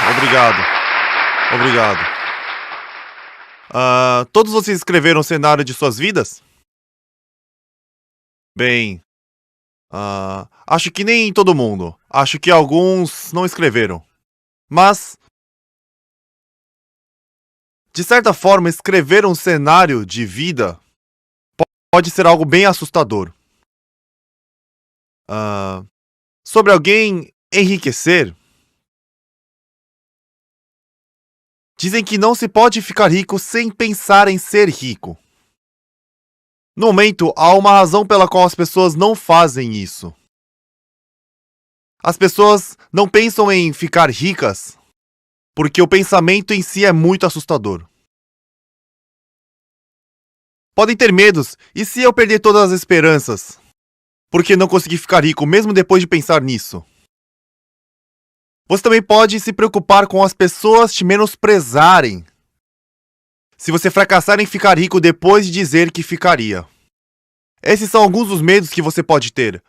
Obrigado, obrigado. Todos vocês escreveram o cenário de suas vidas? Bem, acho que nem todo mundo. Acho que alguns não escreveram. Mas, de certa forma, escrever um cenário de vida pode ser algo bem assustador. Ah, Sobre alguém enriquecer, dizem que não se pode ficar rico sem pensar em ser rico. No momento, há uma razão pela qual as pessoas não fazem isso. As pessoas não pensam em ficar ricas porque o pensamento em si é muito assustador. Podem ter medos, e se eu perder todas as esperanças? Porque não consegui ficar rico mesmo depois de pensar nisso? Você também pode se preocupar com as pessoas te menosprezarem se você fracassar em ficar rico depois de dizer que ficaria. Esses são alguns dos medos que você pode ter.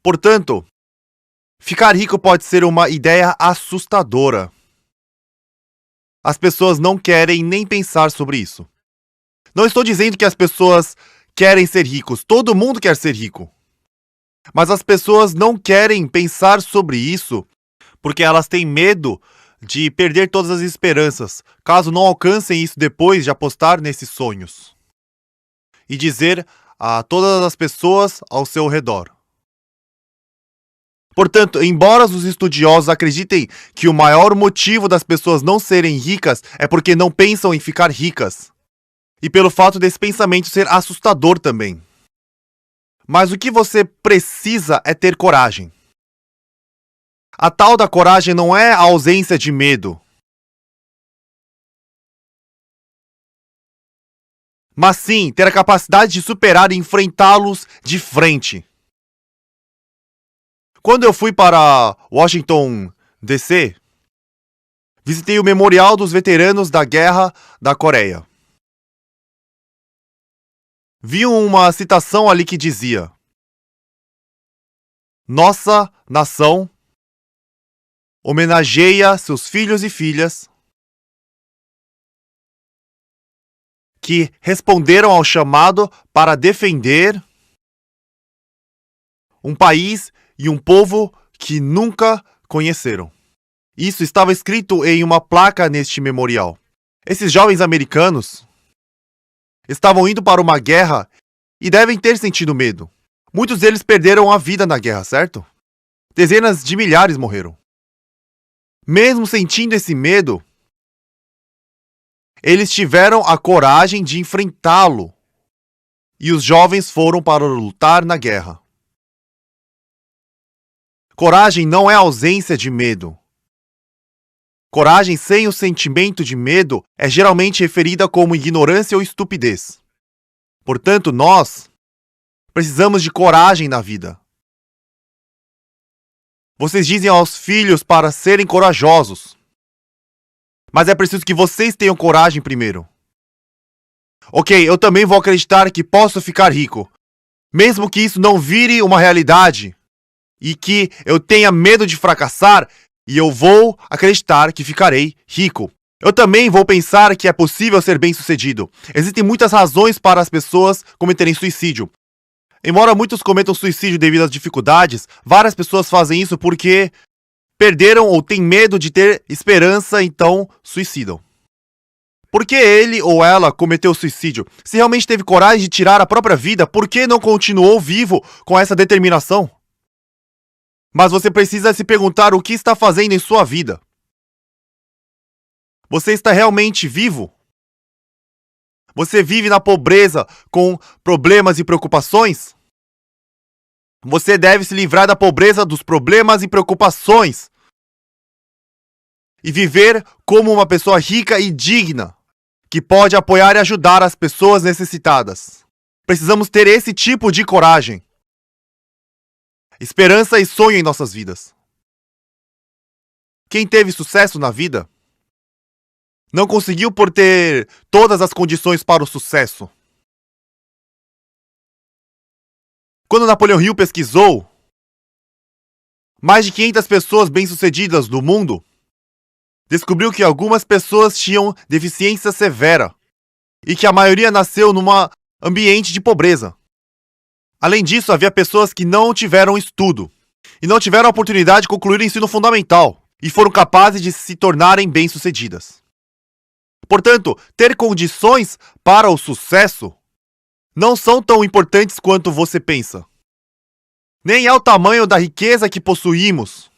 Portanto, ficar rico pode ser uma ideia assustadora. As pessoas não querem nem pensar sobre isso. Não estou dizendo que as pessoas querem ser ricos. Todo mundo quer ser rico. Mas as pessoas não querem pensar sobre isso porque elas têm medo de perder todas as esperanças, caso não alcancem isso depois de apostar nesses sonhos. E dizer a todas as pessoas ao seu redor. Portanto, embora os estudiosos acreditem que o maior motivo das pessoas não serem ricas é porque não pensam em ficar ricas, e pelo fato desse pensamento ser assustador também. Mas o que você precisa é ter coragem. A tal da coragem não é a ausência de medo, mas sim ter a capacidade de superar e enfrentá-los de frente. Quando eu fui para Washington, D.C., visitei o Memorial dos Veteranos da Guerra da Coreia. Vi uma citação ali que dizia: "Nossa nação homenageia seus filhos e filhas que responderam ao chamado para defender um país e um povo que nunca conheceram." Isso estava escrito em uma placa neste memorial. Esses jovens americanos estavam indo para uma guerra e devem ter sentido medo. Muitos deles perderam a vida na guerra, certo? Dezenas de milhares morreram. Mesmo sentindo esse medo, eles tiveram a coragem de enfrentá-lo. E os jovens foram para lutar na guerra. Coragem não é ausência de medo. Coragem sem o sentimento de medo é geralmente referida como ignorância ou estupidez. Portanto, nós precisamos de coragem na vida. Vocês dizem aos filhos para serem corajosos. Mas é preciso que vocês tenham coragem primeiro. Ok, eu também vou acreditar que posso ficar rico, mesmo que isso não vire uma realidade e que eu tenha medo de fracassar, e eu vou acreditar que ficarei rico. Eu também vou pensar que é possível ser bem-sucedido. Existem muitas razões para as pessoas cometerem suicídio. Embora muitos cometam suicídio devido às dificuldades, várias pessoas fazem isso porque perderam ou têm medo de ter esperança, então suicidam. Por que ele ou ela cometeu suicídio? Se realmente teve coragem de tirar a própria vida, por que não continuou vivo com essa determinação? Mas você precisa se perguntar o que está fazendo em sua vida. Você está realmente vivo? Você vive na pobreza com problemas e preocupações? Você deve se livrar da pobreza, dos problemas e preocupações e viver como uma pessoa rica e digna, que pode apoiar e ajudar as pessoas necessitadas. Precisamos ter esse tipo de coragem, esperança e sonho em nossas vidas. Quem teve sucesso na vida não conseguiu por ter todas as condições para o sucesso. Quando Napoleão Hill pesquisou mais de 500 pessoas bem-sucedidas no mundo, descobriu que algumas pessoas tinham deficiência severa e que a maioria nasceu num ambiente de pobreza. Além disso, havia pessoas que não tiveram estudo e não tiveram a oportunidade de concluir o ensino fundamental e foram capazes de se tornarem bem-sucedidas. Portanto, ter condições para o sucesso não são tão importantes quanto você pensa. Nem é o tamanho da riqueza que possuímos.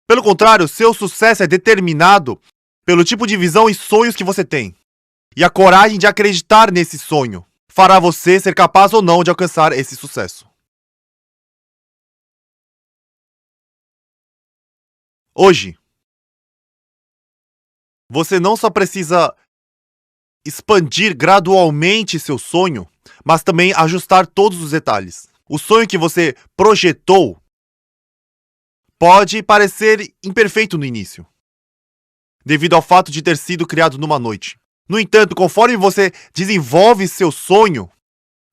Pelo contrário, seu sucesso é determinado pelo tipo de visão e sonhos que você tem. E a coragem de acreditar nesse sonho fará você ser capaz ou não de alcançar esse sucesso. Hoje, você não só precisa expandir gradualmente seu sonho, mas também ajustar todos os detalhes. O sonho que você projetou pode parecer imperfeito no início, devido ao fato de ter sido criado numa noite. No entanto, conforme você desenvolve seu sonho,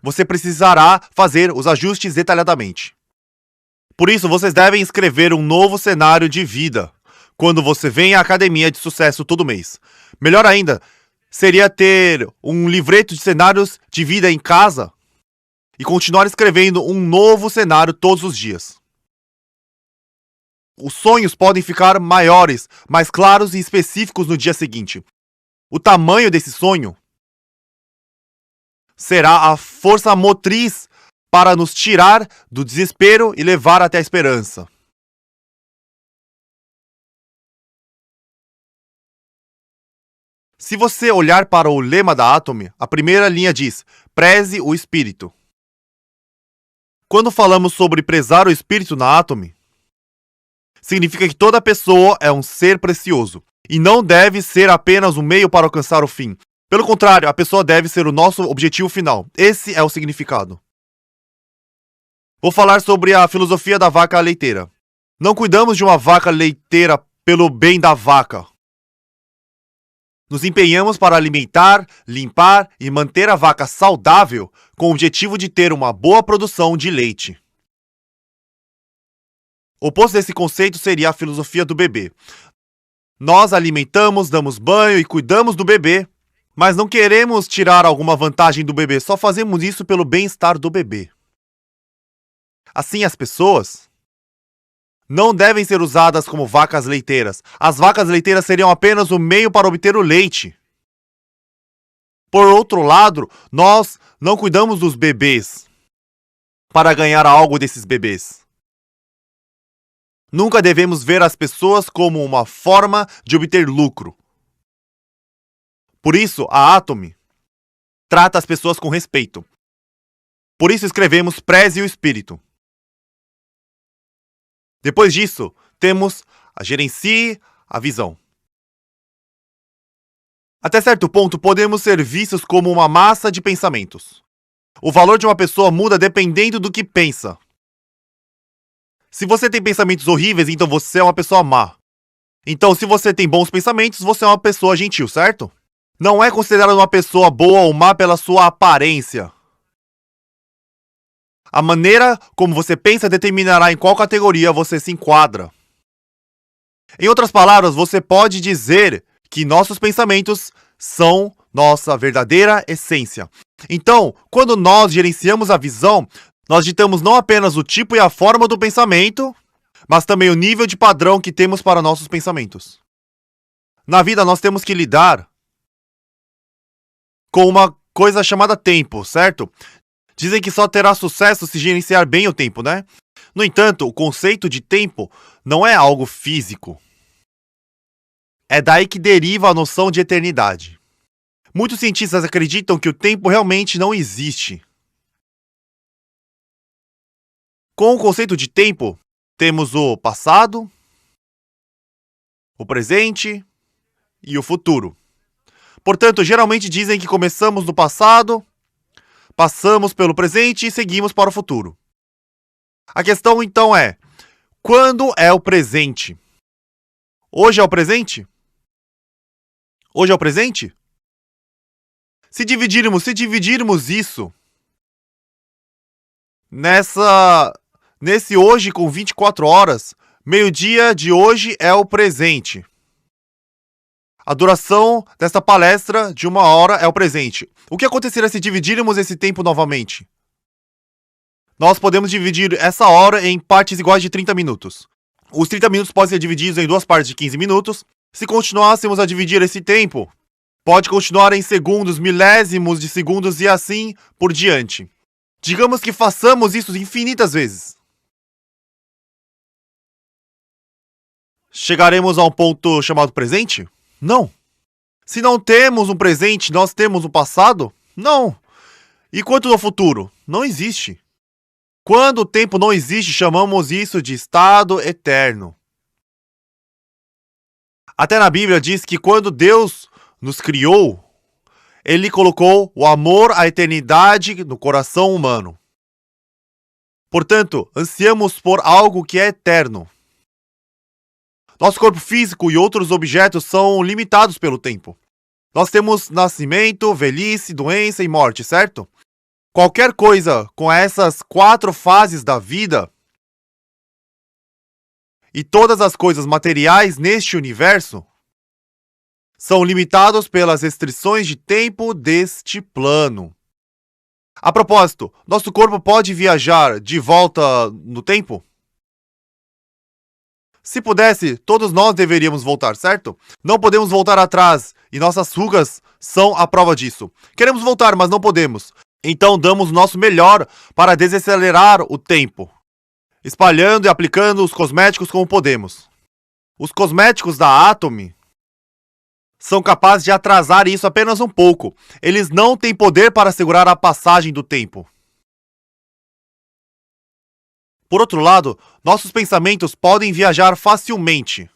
você precisará fazer os ajustes detalhadamente. Por isso, vocês devem escrever um novo cenário de vida quando você vem à academia de sucesso todo mês. Melhor ainda, seria ter um livreto de cenários de vida em casa e continuar escrevendo um novo cenário todos os dias. Os sonhos podem ficar maiores, mais claros e específicos no dia seguinte. O tamanho desse sonho será a força motriz para nos tirar do desespero e levar até a esperança. Se você olhar para o lema da Atomy, a primeira linha diz: preze o espírito. Quando falamos sobre prezar o espírito na Atomy, significa que toda pessoa é um ser precioso e não deve ser apenas um meio para alcançar o fim. Pelo contrário, a pessoa deve ser o nosso objetivo final. Esse é o significado. Vou falar sobre a filosofia da vaca leiteira. Não cuidamos de uma vaca leiteira pelo bem da vaca. Nos empenhamos para alimentar, limpar e manter a vaca saudável com o objetivo de ter uma boa produção de leite. O oposto desse conceito seria a filosofia do bebê. Nós alimentamos, damos banho e cuidamos do bebê, mas não queremos tirar alguma vantagem do bebê, só fazemos isso pelo bem-estar do bebê. Assim, as pessoas não devem ser usadas como vacas leiteiras. As vacas leiteiras seriam apenas o meio para obter o leite. Por outro lado, nós não cuidamos dos bebês para ganhar algo desses bebês. Nunca devemos ver as pessoas como uma forma de obter lucro. Por isso, a Atomy trata as pessoas com respeito. Por isso escrevemos preze o espírito. Depois disso, temos a gerencie a visão. Até certo ponto, podemos ser vistos como uma massa de pensamentos. O valor de uma pessoa muda dependendo do que pensa. Se você tem pensamentos horríveis, então você é uma pessoa má. Então, se você tem bons pensamentos, você é uma pessoa gentil, certo? Não é considerado uma pessoa boa ou má pela sua aparência. A maneira como você pensa determinará em qual categoria você se enquadra. Em outras palavras, você pode dizer que nossos pensamentos são nossa verdadeira essência. Então, quando nós gerenciamos a visão, nós ditamos não apenas o tipo e a forma do pensamento, mas também o nível de padrão que temos para nossos pensamentos. Na vida, nós temos que lidar com uma coisa chamada tempo, certo? Dizem que só terá sucesso se gerenciar bem o tempo, né? No entanto, o conceito de tempo não é algo físico. É daí que deriva a noção de eternidade. Muitos cientistas acreditam que o tempo realmente não existe. Com o conceito de tempo, temos o passado, o presente e o futuro. Portanto, geralmente dizem que começamos no passado, passamos pelo presente e seguimos para o futuro. A questão então é: quando é o presente? Hoje é o presente? Hoje é o presente? Se dividirmos isso nesse hoje com 24 horas, Meio-dia de hoje é o presente. A duração desta palestra de 1 hora é o presente. O que aconteceria se dividirmos esse tempo novamente? Nós podemos dividir essa hora em partes iguais de 30 minutos. Os 30 minutos podem ser divididos em 2 partes de 15 minutos. Se continuássemos a dividir esse tempo, pode continuar em segundos, milésimos de segundos e assim por diante. Digamos que façamos isso infinitas vezes. Chegaremos a um ponto chamado presente? Não. Se não temos um presente, nós temos um passado? Não. E quanto ao futuro? Não existe. Quando o tempo não existe, chamamos isso de estado eterno. Até na Bíblia diz que quando Deus nos criou, Ele colocou o amor à eternidade no coração humano. Portanto, ansiamos por algo que é eterno. Nosso corpo físico e outros objetos são limitados pelo tempo. Nós temos nascimento, velhice, doença e morte, certo? Qualquer coisa com essas 4 fases da vida e todas as coisas materiais neste universo são limitados pelas restrições de tempo deste plano. A propósito, nosso corpo pode viajar de volta no tempo? Se pudesse, todos nós deveríamos voltar, certo? Não podemos voltar atrás e nossas rugas são a prova disso. Queremos voltar, mas não podemos. Então damos o nosso melhor para desacelerar o tempo, espalhando e aplicando os cosméticos como podemos. Os cosméticos da Atomy são capazes de atrasar isso apenas um pouco. Eles não têm poder para segurar a passagem do tempo. Por outro lado, nossos pensamentos podem viajar facilmente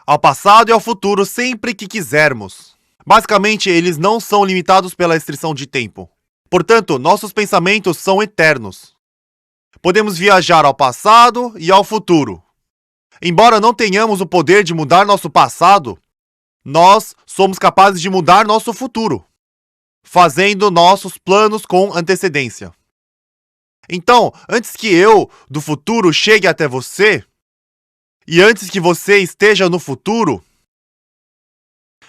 ao passado e ao futuro sempre que quisermos. Basicamente, eles não são limitados pela restrição de tempo. Portanto, nossos pensamentos são eternos. Podemos viajar ao passado e ao futuro. Embora não tenhamos o poder de mudar nosso passado, nós somos capazes de mudar nosso futuro, fazendo nossos planos com antecedência. Então, antes que eu, do futuro, chegue até você, e antes que você esteja no futuro,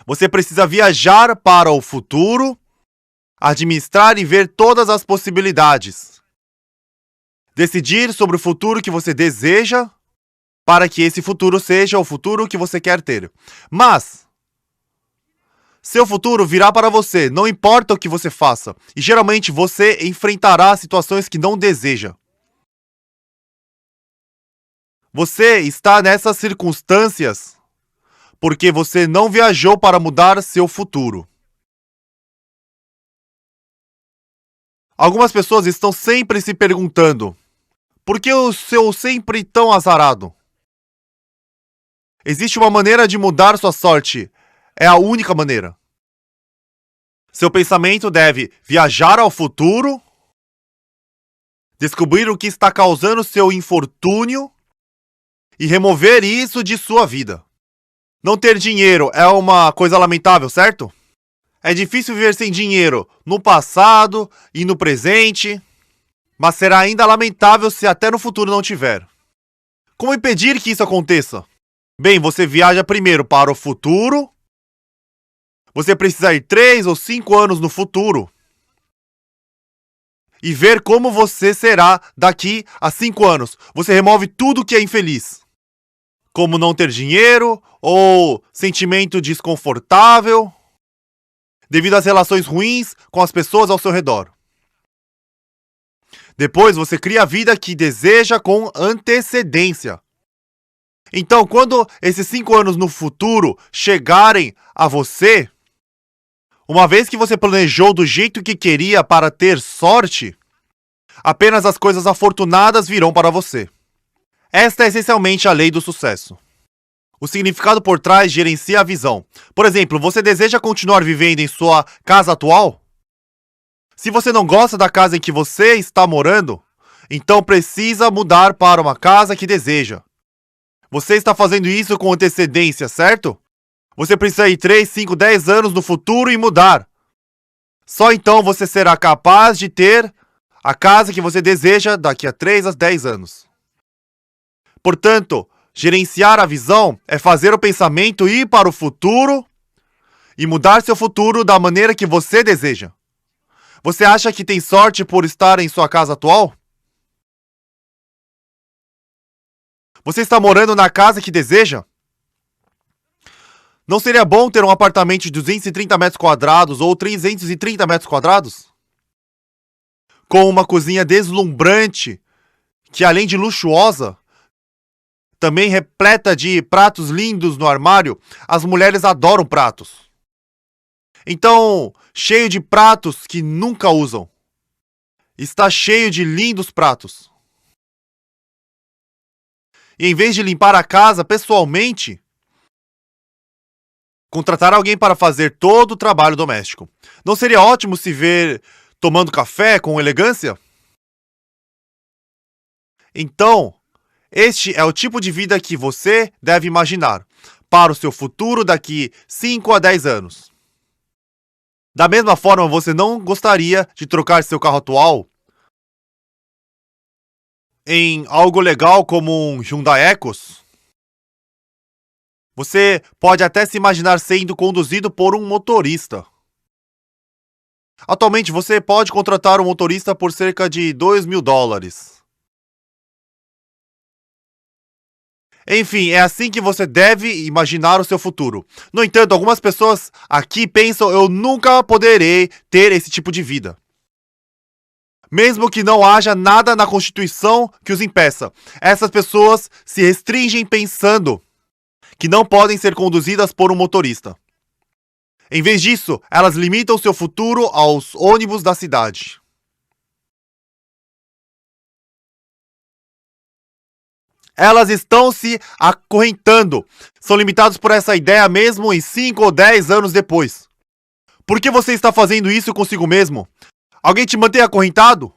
você precisa viajar para o futuro, administrar e ver todas as possibilidades. Decidir sobre o futuro que você deseja, para que esse futuro seja o futuro que você quer ter. Mas seu futuro virá para você, não importa o que você faça, e geralmente você enfrentará situações que não deseja. Você está nessas circunstâncias porque você não viajou para mudar seu futuro. Algumas pessoas estão sempre se perguntando: por que eu sou sempre tão azarado? Existe uma maneira de mudar sua sorte. É a única maneira. Seu pensamento deve viajar ao futuro, descobrir o que está causando seu infortúnio e remover isso de sua vida. Não ter dinheiro é uma coisa lamentável, certo? É difícil viver sem dinheiro no passado e no presente, mas será ainda lamentável se até no futuro não tiver. Como impedir que isso aconteça? Bem, você viaja primeiro para o futuro. Você precisa ir 3 ou 5 anos no futuro e ver como você será daqui a 5 anos. Você remove tudo que é infeliz, como não ter dinheiro ou sentimento desconfortável devido às relações ruins com as pessoas ao seu redor. Depois você cria a vida que deseja com antecedência. Então, quando esses 5 anos no futuro chegarem a você, uma vez que você planejou do jeito que queria para ter sorte, apenas as coisas afortunadas virão para você. Esta é essencialmente a lei do sucesso. O significado por trás gerencia a visão. Por exemplo, você deseja continuar vivendo em sua casa atual? Se você não gosta da casa em que você está morando, então precisa mudar para uma casa que deseja. Você está fazendo isso com antecedência, certo? Você precisa ir 3, 5, 10 anos no futuro e mudar. Só então você será capaz de ter a casa que você deseja daqui a 3 a 10 anos. Portanto, Gerenciar a visão é fazer o pensamento ir para o futuro e mudar seu futuro da maneira que você deseja. Você acha que tem sorte por estar em sua casa atual? Você está morando na casa que deseja? Não seria bom ter um apartamento de 230 metros quadrados ou 330 metros quadrados? Com uma cozinha deslumbrante, que além de luxuosa, também repleta de pratos lindos no armário. As mulheres adoram pratos. Então, cheio de pratos que nunca usam. Está cheio de lindos pratos. E em vez de limpar a casa pessoalmente, contratar alguém para fazer todo o trabalho doméstico. Não seria ótimo se ver tomando café com elegância? Então, este é o tipo de vida que você deve imaginar para o seu futuro daqui 5 a 10 anos. Da mesma forma, você não gostaria de trocar seu carro atual em algo legal como um Hyundai Ecos? Você pode até se imaginar sendo conduzido por um motorista. Atualmente, você pode contratar um motorista por cerca de $2.000. Enfim, é assim que você deve imaginar o seu futuro. No entanto, algumas pessoas aqui pensam: eu nunca poderei ter esse tipo de vida. Mesmo que não haja nada na Constituição que os impeça, essas pessoas se restringem pensando que não podem ser conduzidas por um motorista. Em vez disso, elas limitam seu futuro aos ônibus da cidade. Elas estão se acorrentando. São limitados por essa ideia mesmo em 5 ou 10 anos depois. Por que você está fazendo isso consigo mesmo? Alguém te mantém acorrentado?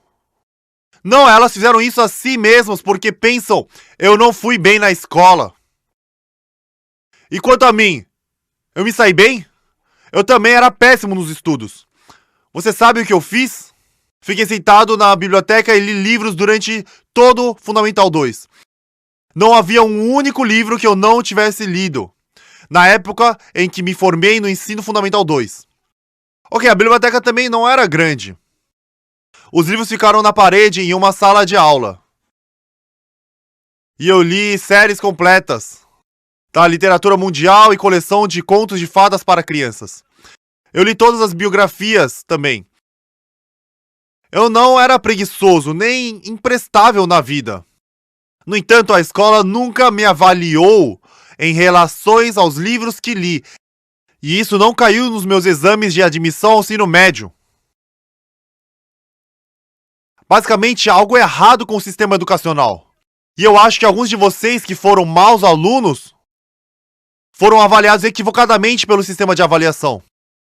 Não, elas fizeram isso a si mesmas porque pensam: eu não fui bem na escola. E quanto a mim, eu me saí bem? Eu também era péssimo nos estudos. Você sabe o que eu fiz? Fiquei sentado na biblioteca e li livros durante todo o Fundamental 2. Não havia um único livro que eu não tivesse lido na época em que me formei no Ensino Fundamental 2. Ok, a biblioteca também não era grande. Os livros ficaram na parede em uma sala de aula. E eu li séries completas da literatura mundial e coleção de contos de fadas para crianças. Eu li todas as biografias também. Eu não era preguiçoso nem imprestável na vida. No entanto, a escola nunca me avaliou em relação aos livros que li, e isso não caiu nos meus exames de admissão ao ensino médio. Basicamente, há algo errado com o sistema educacional. E eu acho que alguns de vocês que foram maus alunos foram avaliados equivocadamente pelo sistema de avaliação.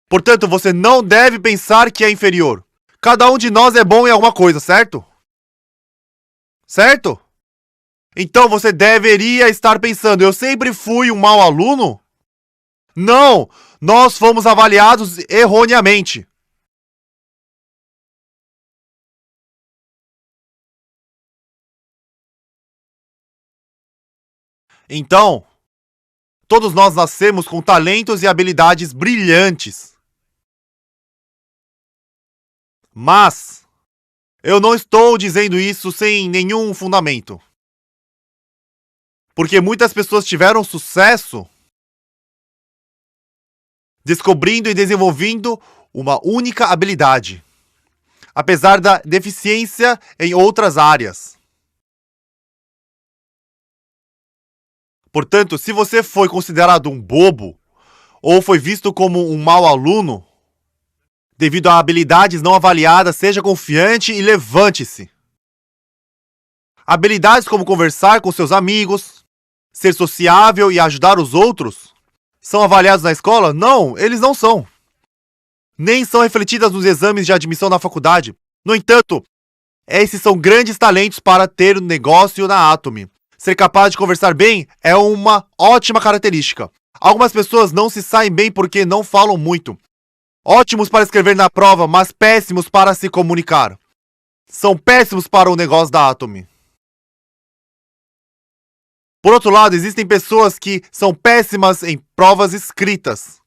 Portanto, você não deve pensar que é inferior. Cada um de nós é bom em alguma coisa, certo? Certo? Então você deveria estar pensando: eu sempre fui um mau aluno? Não! Nós fomos avaliados erroneamente. Então, todos nós nascemos com talentos e habilidades brilhantes. Mas eu não estou dizendo isso sem nenhum fundamento. Porque muitas pessoas tiveram sucesso descobrindo e desenvolvendo uma única habilidade, apesar da deficiência em outras áreas. Portanto, se você foi considerado um bobo ou foi visto como um mau aluno, devido a habilidades não avaliadas, seja confiante e levante-se. Habilidades como conversar com seus amigos, ser sociável e ajudar os outros são avaliados na escola? Não, eles não são. Nem são refletidas nos exames de admissão na faculdade. No entanto, esses são grandes talentos para ter um negócio na Atomy. Ser capaz de conversar bem é uma ótima característica. Algumas pessoas não se saem bem porque não falam muito. Ótimos para escrever na prova, mas péssimos para se comunicar. São péssimos para o negócio da Atomy. Por outro lado, existem pessoas que são péssimas em provas escritas,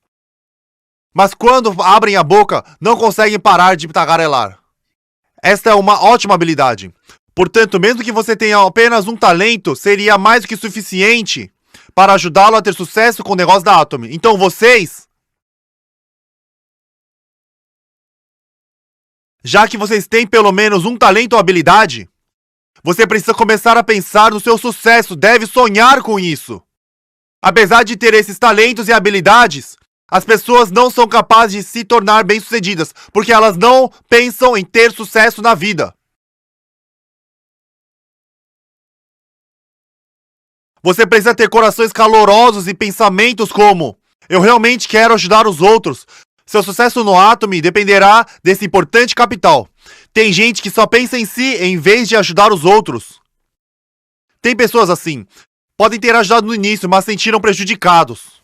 mas quando abrem a boca, não conseguem parar de tagarelar. Esta é uma ótima habilidade. Portanto, mesmo que você tenha apenas um talento, seria mais do que suficiente para ajudá-lo a ter sucesso com o negócio da Atomy. Então já que vocês têm pelo menos um talento ou habilidade, você precisa começar a pensar no seu sucesso, deve sonhar com isso. Apesar de ter esses talentos e habilidades, as pessoas não são capazes de se tornar bem-sucedidas, porque elas não pensam em ter sucesso na vida. Você precisa ter corações calorosos e pensamentos como: eu realmente quero ajudar os outros. Seu sucesso no Atomy dependerá desse importante capital. Tem gente que só pensa em si em vez de ajudar os outros. Tem pessoas assim. Podem ter ajudado no início, mas se sentiram prejudicados.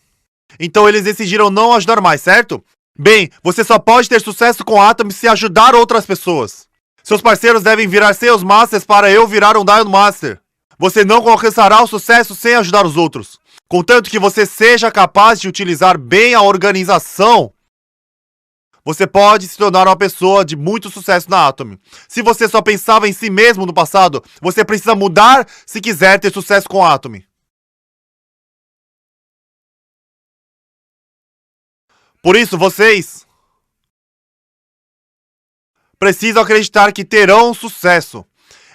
Então eles decidiram não ajudar mais, certo? Bem, você só pode ter sucesso com Atomy se ajudar outras pessoas. Seus parceiros devem virar Sales Masters para eu virar um Diamond Master. Você não alcançará o sucesso sem ajudar os outros. Contanto que você seja capaz de utilizar bem a organização, você pode se tornar uma pessoa de muito sucesso na Atomy. Se você só pensava em si mesmo no passado, você precisa mudar se quiser ter sucesso com a Atomy. Por isso, vocês precisam acreditar que terão sucesso,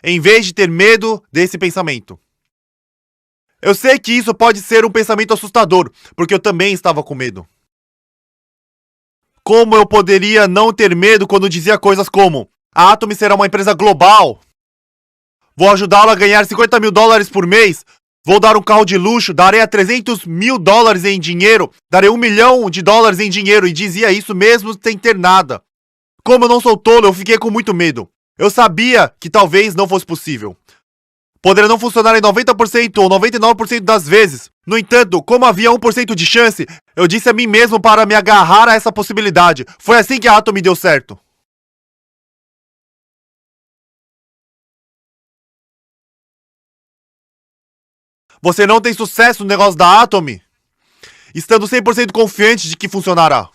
em vez de ter medo desse pensamento. Eu sei que isso pode ser um pensamento assustador, porque eu também estava com medo. Como eu poderia não ter medo quando dizia coisas como: a Atomy será uma empresa global, vou ajudá-lo a ganhar $50 mil por mês, vou dar um carro de luxo, darei a $300 mil em dinheiro, darei $1 milhão em dinheiro, e dizia isso mesmo sem ter nada. Como eu não sou tolo, eu fiquei com muito medo. Eu sabia que talvez não fosse possível. Poderia não funcionar em 90% ou 99% das vezes. No entanto, como havia 1% de chance, eu disse a mim mesmo para me agarrar a essa possibilidade. Foi assim que a Atomy deu certo. Você não tem sucesso no negócio da Atomy, estando 100% confiante de que funcionará.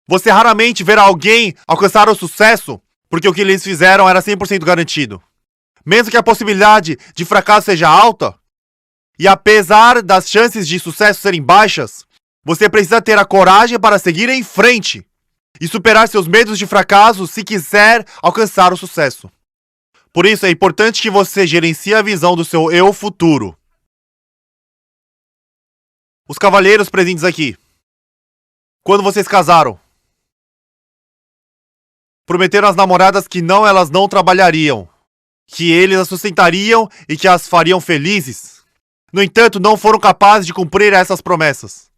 Você raramente verá alguém alcançar o sucesso porque o que eles fizeram era 100% garantido. Mesmo que a possibilidade de fracasso seja alta, e apesar das chances de sucesso serem baixas, você precisa ter a coragem para seguir em frente e superar seus medos de fracasso se quiser alcançar o sucesso. Por isso é importante que você gerencie a visão do seu eu futuro. Os cavalheiros presentes aqui, quando vocês casaram, prometeram às namoradas que elas não trabalhariam, que eles as sustentariam e que as fariam felizes. No entanto, não foram capazes de cumprir essas promessas.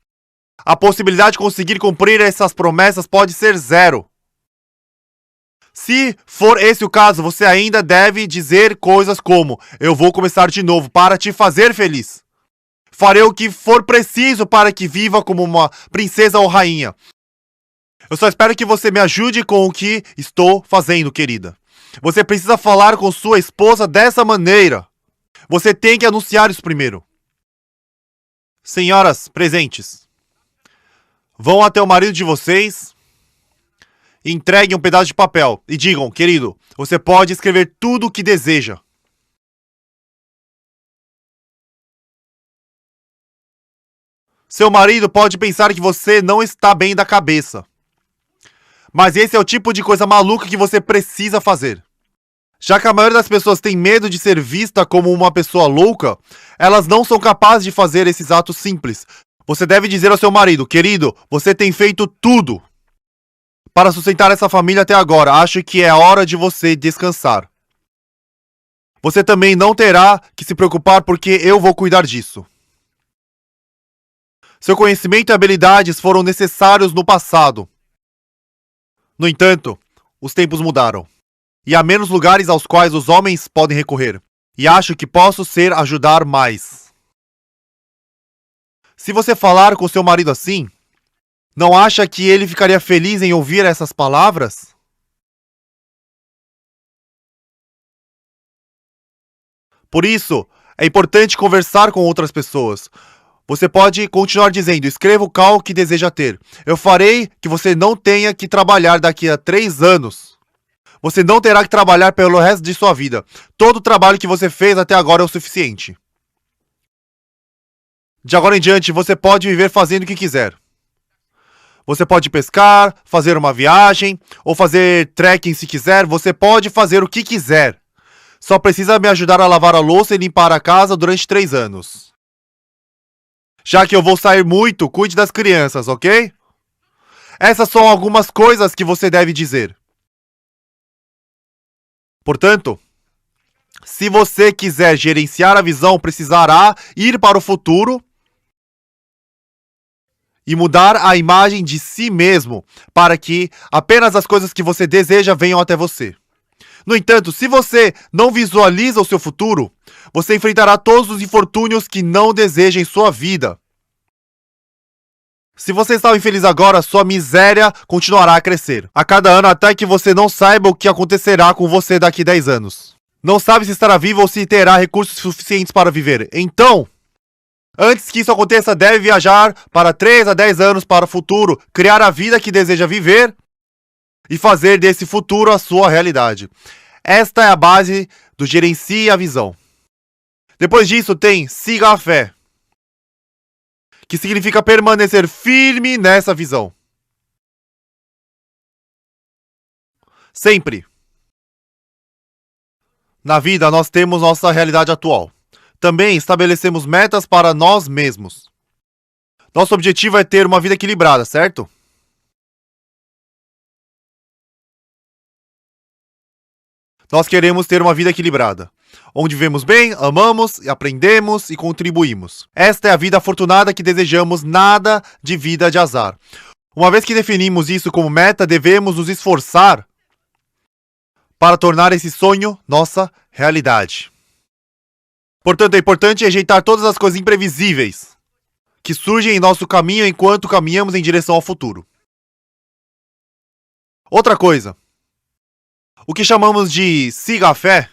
A possibilidade de conseguir cumprir essas promessas pode ser 0. Se for esse o caso, você ainda deve dizer coisas como: eu vou começar de novo para te fazer feliz. Farei o que for preciso para que viva como uma princesa ou rainha. Eu só espero que você me ajude com o que estou fazendo, querida. Você precisa falar com sua esposa dessa maneira. Você tem que anunciar isso primeiro. Senhoras presentes, vão até o marido de vocês, entreguem um pedaço de papel e digam: querido, você pode escrever tudo o que deseja. Seu marido pode pensar que você não está bem da cabeça, mas esse é o tipo de coisa maluca que você precisa fazer. Já que a maioria das pessoas tem medo de ser vista como uma pessoa louca, elas não são capazes de fazer esses atos simples. Você deve dizer ao seu marido: querido, você tem feito tudo para sustentar essa família até agora. Acho que é hora de você descansar. Você também não terá que se preocupar porque eu vou cuidar disso. Seu conhecimento e habilidades foram necessários no passado. No entanto, os tempos mudaram. E há menos lugares aos quais os homens podem recorrer. E acho que posso ajudar mais. Se você falar com seu marido assim, não acha que ele ficaria feliz em ouvir essas palavras? Por isso, É importante conversar com outras pessoas. Você pode continuar dizendo, escreva o carro que deseja ter. Eu farei que você não tenha que trabalhar daqui a 3 anos. Você não terá que trabalhar pelo resto de sua vida. Todo o trabalho que você fez até agora é o suficiente. De agora em diante, você pode viver fazendo o que quiser. Você pode pescar, fazer uma viagem, ou fazer trekking se quiser. Você pode fazer o que quiser. Só precisa me ajudar a lavar a louça e limpar a casa durante 3 anos. Já que eu vou sair muito, cuide das crianças, ok? Essas são algumas coisas que você deve dizer. Portanto, se você quiser gerenciar a visão, precisará ir para o futuro e mudar a imagem de si mesmo para que apenas as coisas que você deseja venham até você. No entanto, se você não visualiza o seu futuro, você enfrentará todos os infortúnios que não deseja em sua vida. Se você está infeliz agora, sua miséria continuará a crescer a cada ano até que você não saiba o que acontecerá com você daqui 10 anos. Não sabe se estará vivo ou se terá recursos suficientes para viver. Então, antes que isso aconteça, deve viajar para 3 a 10 anos para o futuro, criar a vida que deseja viver e fazer desse futuro a sua realidade. Esta é a base do Gerencie a Visão. Depois disso tem Siga a Fé, que significa permanecer firme nessa visão. Sempre. Na vida, nós temos nossa realidade atual. Também estabelecemos metas para nós mesmos. Nosso objetivo é ter uma vida equilibrada, certo? Nós queremos ter uma vida equilibrada, onde vivemos bem, amamos, aprendemos e contribuímos. Esta é a vida afortunada que desejamos, nada de vida de azar. Uma vez que definimos isso como meta, devemos nos esforçar para tornar esse sonho nossa realidade. Portanto, é importante rejeitar todas as coisas imprevisíveis que surgem em nosso caminho enquanto caminhamos em direção ao futuro. Outra coisa. O que chamamos de siga a fé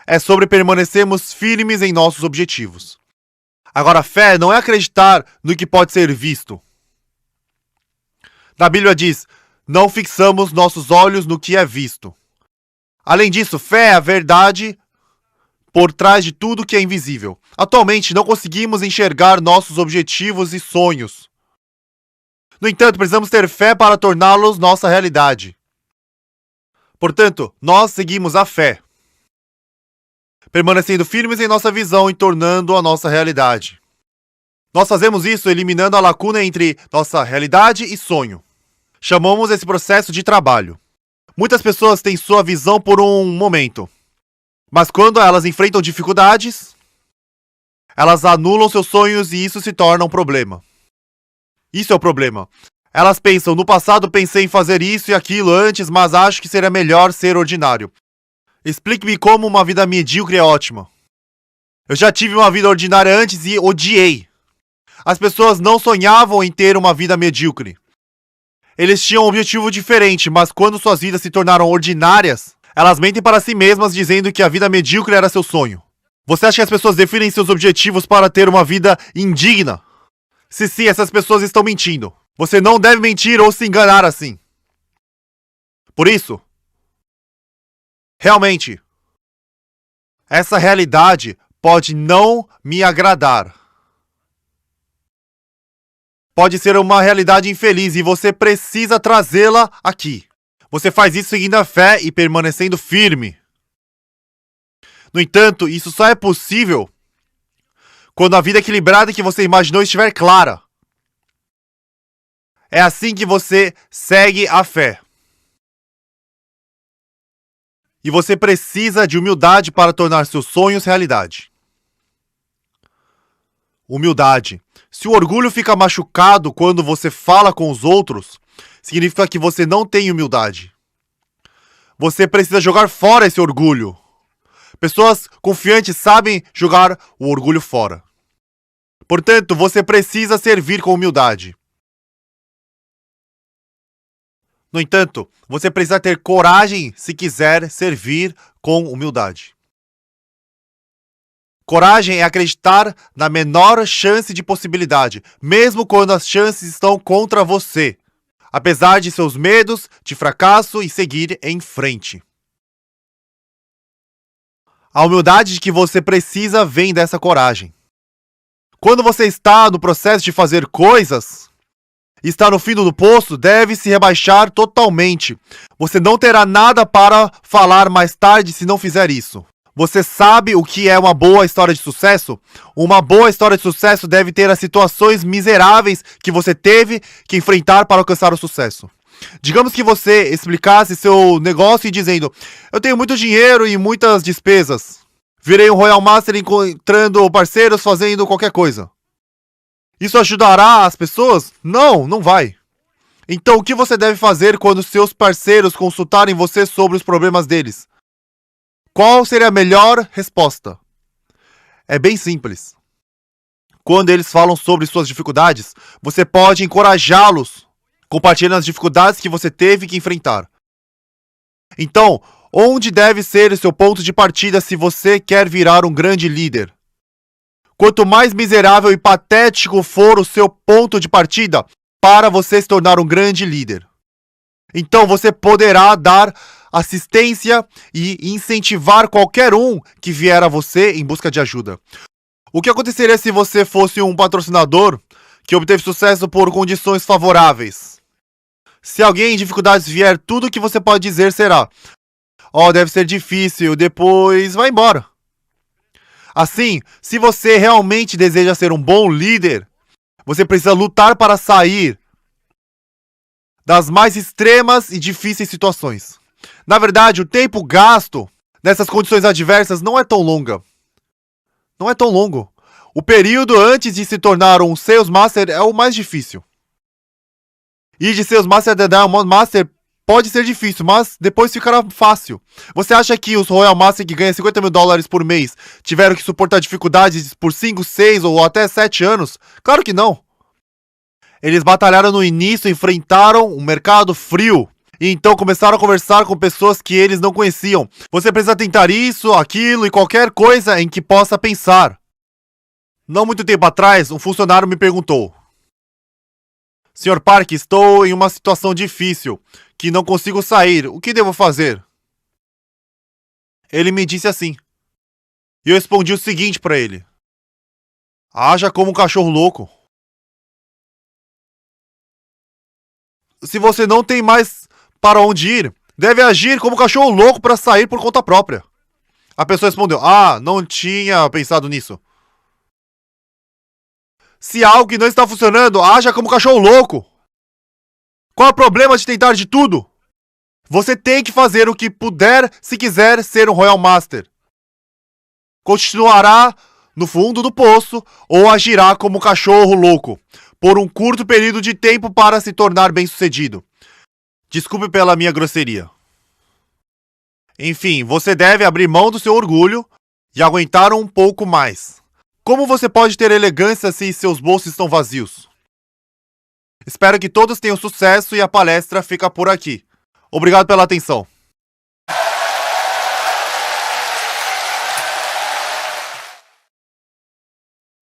é sobre permanecermos firmes em nossos objetivos. Agora, fé não é acreditar no que pode ser visto. Na Bíblia diz, não fixamos nossos olhos no que é visto. Além disso, fé é a verdade por trás de tudo que é invisível. Atualmente, não conseguimos enxergar nossos objetivos e sonhos. No entanto, precisamos ter fé para torná-los nossa realidade. Portanto, nós seguimos a fé, permanecendo firmes em nossa visão e tornando a nossa realidade. Nós fazemos isso eliminando a lacuna entre nossa realidade e sonho. Chamamos esse processo de trabalho. Muitas pessoas têm sua visão por um momento, mas quando elas enfrentam dificuldades, elas anulam seus sonhos e isso se torna um problema. Isso é o problema. Elas pensam, no passado pensei em fazer isso e aquilo antes, mas acho que seria melhor ser ordinário. Explique-me como uma vida medíocre é ótima. Eu já tive uma vida ordinária antes e odiei. As pessoas não sonhavam em ter uma vida medíocre. Eles tinham um objetivo diferente, mas quando suas vidas se tornaram ordinárias, elas mentem para si mesmas dizendo que a vida medíocre era seu sonho. Você acha que as pessoas definem seus objetivos para ter uma vida indigna? Se sim, essas pessoas estão mentindo. Você não deve mentir ou se enganar assim. Por isso, realmente, essa realidade pode não me agradar. Pode ser uma realidade infeliz e você precisa trazê-la aqui. Você faz isso seguindo a fé e permanecendo firme. No entanto, isso só é possível quando a vida equilibrada que você imaginou estiver clara. É assim que você segue a fé. E você precisa de humildade para tornar seus sonhos realidade. Humildade. Se o orgulho fica machucado quando você fala com os outros, significa que você não tem humildade. Você precisa jogar fora esse orgulho. Pessoas confiantes sabem jogar o orgulho fora. Portanto, você precisa servir com humildade. No entanto, você precisa ter coragem se quiser servir com humildade. Coragem é acreditar na menor chance de possibilidade, mesmo quando as chances estão contra você, apesar de seus medos de fracasso e seguir em frente. A humildade de que você precisa vem dessa coragem. Quando você está no processo de fazer coisas, está no fundo do poço, deve se rebaixar totalmente. Você não terá nada para falar mais tarde se não fizer isso. Você sabe o que é uma boa história de sucesso? Uma boa história de sucesso deve ter as situações miseráveis que você teve que enfrentar para alcançar o sucesso. Digamos que você explicasse seu negócio e dizendo: eu tenho muito dinheiro e muitas despesas. Virei um Royal Master encontrando parceiros fazendo qualquer coisa. Isso ajudará as pessoas? Não, não vai. Então o que você deve fazer quando seus parceiros consultarem você sobre os problemas deles? Qual seria a melhor resposta? É bem simples. Quando eles falam sobre suas dificuldades, você pode encorajá-los, compartilhando as dificuldades que você teve que enfrentar. Então, onde deve ser o seu ponto de partida se você quer virar um grande líder? Quanto mais miserável e patético for o seu ponto de partida para você se tornar um grande líder, então você poderá dar assistência e incentivar qualquer um que vier a você em busca de ajuda. O que aconteceria se você fosse um patrocinador que obteve sucesso por condições favoráveis? Se alguém em dificuldades vier, tudo o que você pode dizer será: deve ser difícil, depois vai embora. Assim, se você realmente deseja ser um bom líder, você precisa lutar para sair das mais extremas e difíceis situações. Na verdade, o tempo gasto nessas condições adversas não é tão longo. Não é tão longo. O período antes de se tornar um Sales Master é o mais difícil. E de Sales Master a Diamond Master pode ser difícil, mas depois ficará fácil. Você acha que os Royal Master que ganham $50 mil por mês tiveram que suportar dificuldades por 5, 6 ou até 7 anos? Claro que não. Eles batalharam no início, enfrentaram um mercado frio e então começaram a conversar com pessoas que eles não conheciam. Você precisa tentar isso, aquilo e qualquer coisa em que possa pensar. Não muito tempo atrás, um funcionário me perguntou: Sr. Park, estou em uma situação difícil, que não consigo sair. O que devo fazer? Ele me disse assim. E eu respondi o seguinte para ele: haja como um cachorro louco. Se você não tem mais para onde ir, deve agir como um cachorro louco para sair por conta própria. A pessoa respondeu: não tinha pensado nisso. Se algo não está funcionando, haja como um cachorro louco. Qual é o problema de tentar de tudo? Você tem que fazer o que puder se quiser ser um Royal Master. Continuará no fundo do poço ou agirá como um cachorro louco por um curto período de tempo para se tornar bem-sucedido. Desculpe pela minha grosseria. Enfim, você deve abrir mão do seu orgulho e aguentar um pouco mais. Como você pode ter elegância se seus bolsos estão vazios? Espero que todos tenham sucesso e a palestra fica por aqui. Obrigado pela atenção.